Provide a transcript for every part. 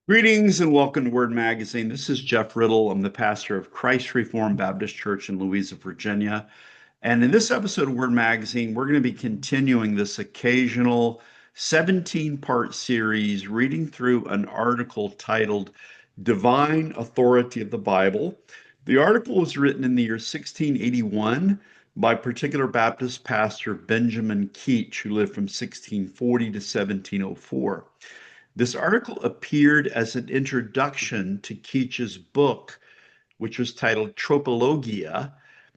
Greetings and welcome to Word Magazine. This is Jeff Riddle. I'm the pastor of Christ Reformed Baptist Church in Louisa, Virginia. And in this episode of Word Magazine, we're going to be continuing this occasional 17-part series reading through an article titled Divine Authority of the Bible. The article was written in the year 1681 by particular Baptist pastor Benjamin Keach, who lived from 1640 to 1704. This article appeared as an introduction to Keach's book, which was titled Tropologia,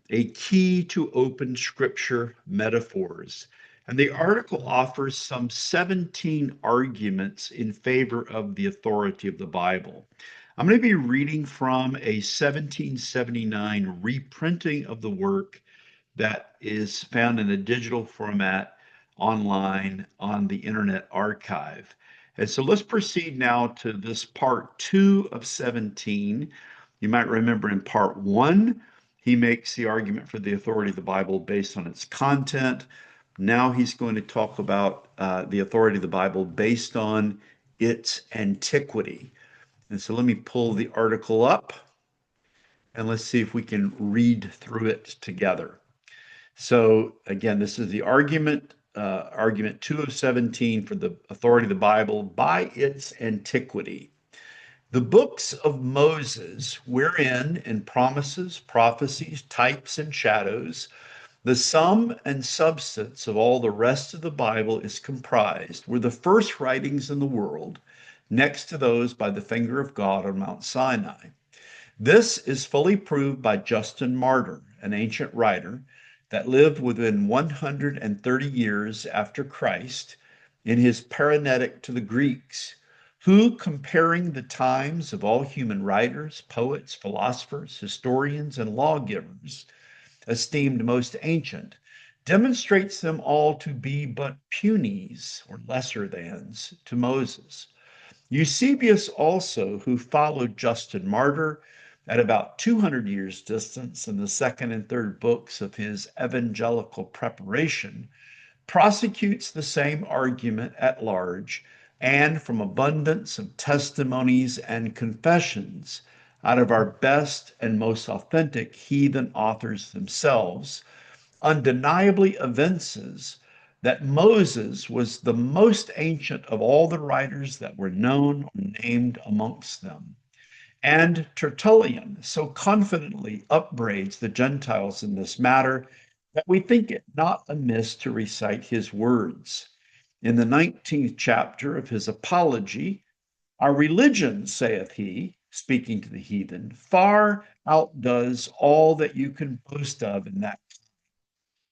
A Key to Open Scripture Metaphors. And the article offers some 17 arguments in favor of the authority of the Bible. I'm going to be reading from a 1779 reprinting of the work that is found in a digital format online on the Internet Archive. And so let's proceed now to this part 2 of 17. You might remember in part 1, he makes the argument for the authority of the Bible based on its content. Now he's going to talk about the authority of the Bible based on its antiquity. And so let me pull the article up and let's see if we can read through it together. So again, this is the argument 2 of 17 for the authority of the Bible by its antiquity. The books of Moses, wherein in promises, prophecies, types, and shadows, the sum and substance of all the rest of the Bible is comprised, were the first writings in the world, next to those by the finger of God on Mount Sinai. This is fully proved by Justin Martyr, an ancient writer that lived within 130 years after Christ in his Paraenetic to the Greeks, who, comparing the times of all human writers, poets, philosophers, historians, and lawgivers, esteemed most ancient, demonstrates them all to be but punies or lesser thans to Moses. Eusebius also, who followed Justin Martyr at about 200 years' distance in the second and third books of his evangelical preparation, prosecutes the same argument at large, and from abundance of testimonies and confessions out of our best and most authentic heathen authors themselves, undeniably evinces that Moses was the most ancient of all the writers that were known or named amongst them. And Tertullian so confidently upbraids the Gentiles in this matter that we think it not amiss to recite his words. In the 19th chapter of his Apology, our religion, saith he, speaking to the heathen, far outdoes all that you can boast of in that.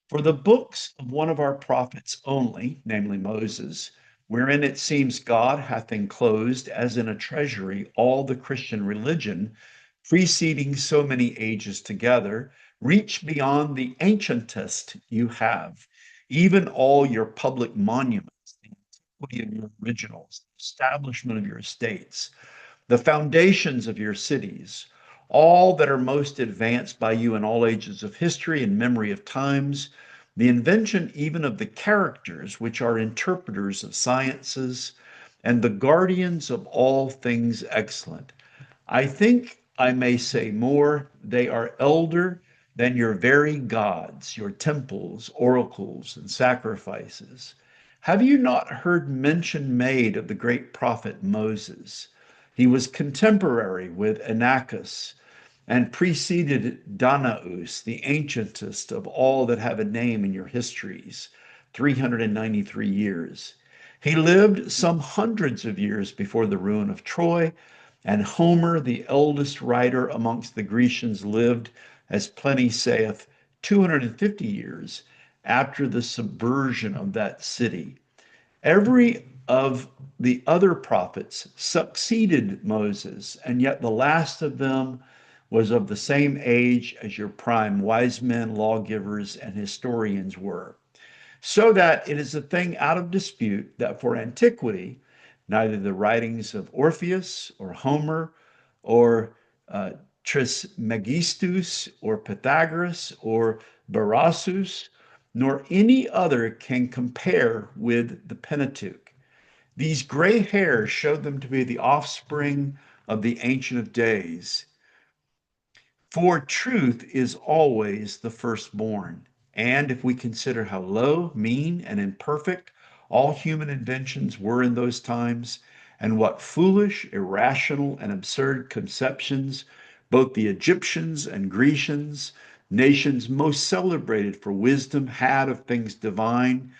For the books of one of our prophets only, namely Moses, wherein it seems God hath enclosed as in a treasury all the Christian religion, preceding so many ages together, reach beyond the ancientest you have, even all your public monuments, the antiquity of your originals, the establishment of your estates, the foundations of your cities, all that are most advanced by you in all ages of history and memory of times, the invention even of the characters which are interpreters of sciences, and the guardians of all things excellent. I think I may say more, they are elder than your very gods, your temples, oracles, and sacrifices. Have you not heard mention made of the great prophet Moses? He was contemporary with Inachus and preceded Danaus, the ancientest of all that have a name in your histories, 393 years. He lived some hundreds of years before the ruin of Troy, and Homer, the eldest writer amongst the Grecians, lived, as Pliny saith, 250 years after the subversion of that city. Every of the other prophets succeeded Moses, and yet the last of them was of the same age as your prime wise men, lawgivers, and historians were. So that it is a thing out of dispute that for antiquity, neither the writings of Orpheus or Homer or Trismegistus or Pythagoras or Berassus nor any other can compare with the Pentateuch. These gray hairs showed them to be the offspring of the Ancient of Days. For truth is always the firstborn. And if we consider how low, mean, and imperfect all human inventions were in those times, and what foolish, irrational, and absurd conceptions both the Egyptians and Grecians, nations most celebrated for wisdom, had of things divine,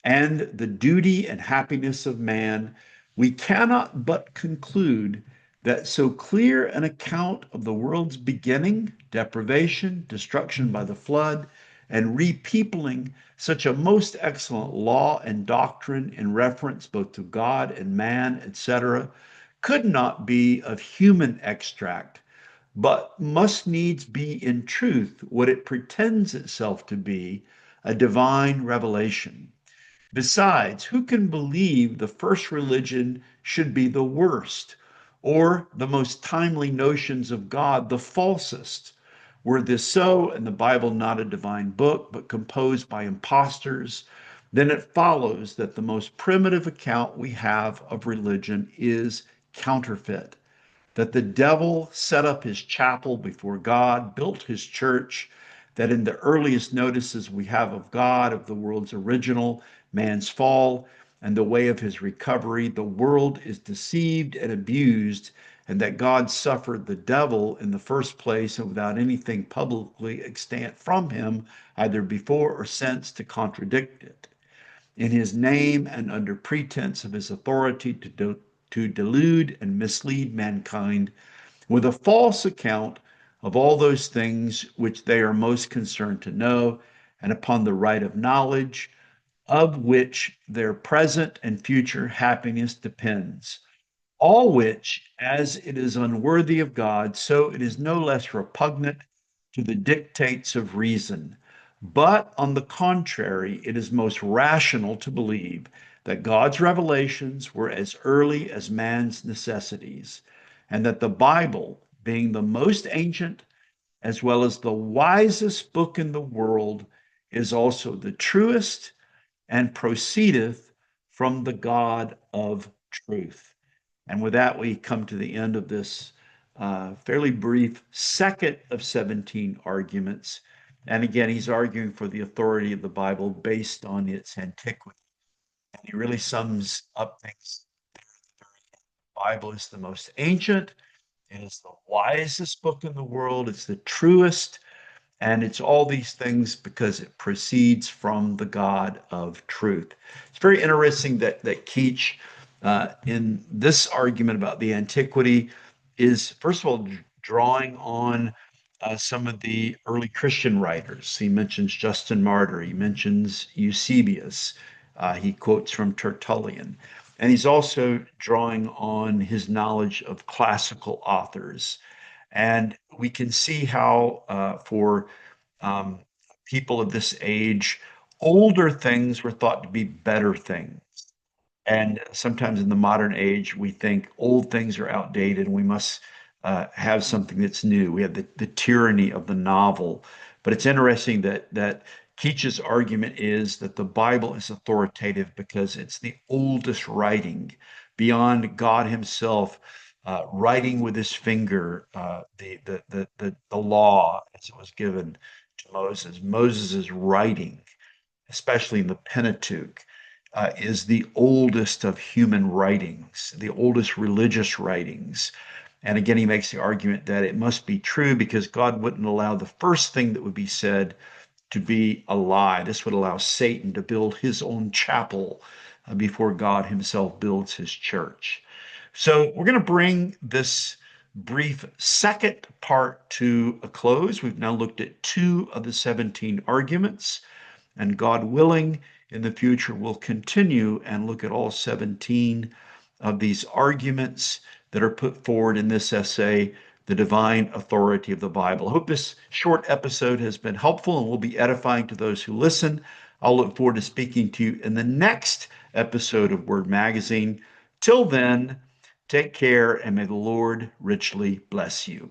and the duty and happiness of man, we cannot but conclude that so clear an account of the world's beginning, deprivation, destruction by the flood, and repeopling, such a most excellent law and doctrine in reference both to God and man, etc., could not be of human extract, but must needs be in truth what it pretends itself to be, a divine revelation. Besides, who can believe the first religion should be the worst, or the most timely notions of God the falsest? Were this so, and the Bible not a divine book, but composed by impostors, then it follows that the most primitive account we have of religion is counterfeit, that the devil set up his chapel before God, built his church, that in the earliest notices we have of God, of the world's original, man's fall, and the way of his recovery, the world is deceived and abused, and that God suffered the devil in the first place and without anything publicly extant from him, either before or since, to contradict it in his name and under pretense of his authority to delude and mislead mankind with a false account of all those things which they are most concerned to know, and upon the right of knowledge, of which their present and future happiness depends. All which, as it is unworthy of God, so it is no less repugnant to the dictates of reason. But on the contrary, it is most rational to believe that God's revelations were as early as man's necessities, and that the Bible, being the most ancient as well as the wisest book in the world, is also the truest and proceedeth from the God of truth. And with that, we come to the end of this fairly brief second of 17 arguments. And again, he's arguing for the authority of the Bible based on its antiquity. And he really sums up things. The Bible is the most ancient, it is the wisest book in the world, it's the truest, and it's all these things because it proceeds from the God of truth. It's very interesting that Keach, in this argument about the antiquity, is first of all drawing on some of the early Christian writers. He mentions Justin Martyr, he mentions Eusebius, he quotes from Tertullian. And he's also drawing on his knowledge of classical authors. And we can see how, for um, people of this age, older things were thought to be better things. And sometimes in the modern age, we think old things are outdated and we must have something that's new. We have the tyranny of the novel. But it's interesting that Keach's argument is that the Bible is authoritative because it's the oldest writing beyond God Himself. Writing with his finger, the law as it was given to Moses. Moses' writing, especially in the Pentateuch, is the oldest of human writings, the oldest religious writings. And again, he makes the argument that it must be true because God wouldn't allow the first thing that would be said to be a lie. This would allow Satan to build his own chapel before God himself builds his church. So we're going to bring this brief second part to a close. We've now looked at 2 of the 17 arguments, and God willing, in the future, we'll continue and look at all 17 of these arguments that are put forward in this essay, The Divine Authority of the Bible. I hope this short episode has been helpful and will be edifying to those who listen. I'll look forward to speaking to you in the next episode of Word Magazine. Till then, take care and may the Lord richly bless you.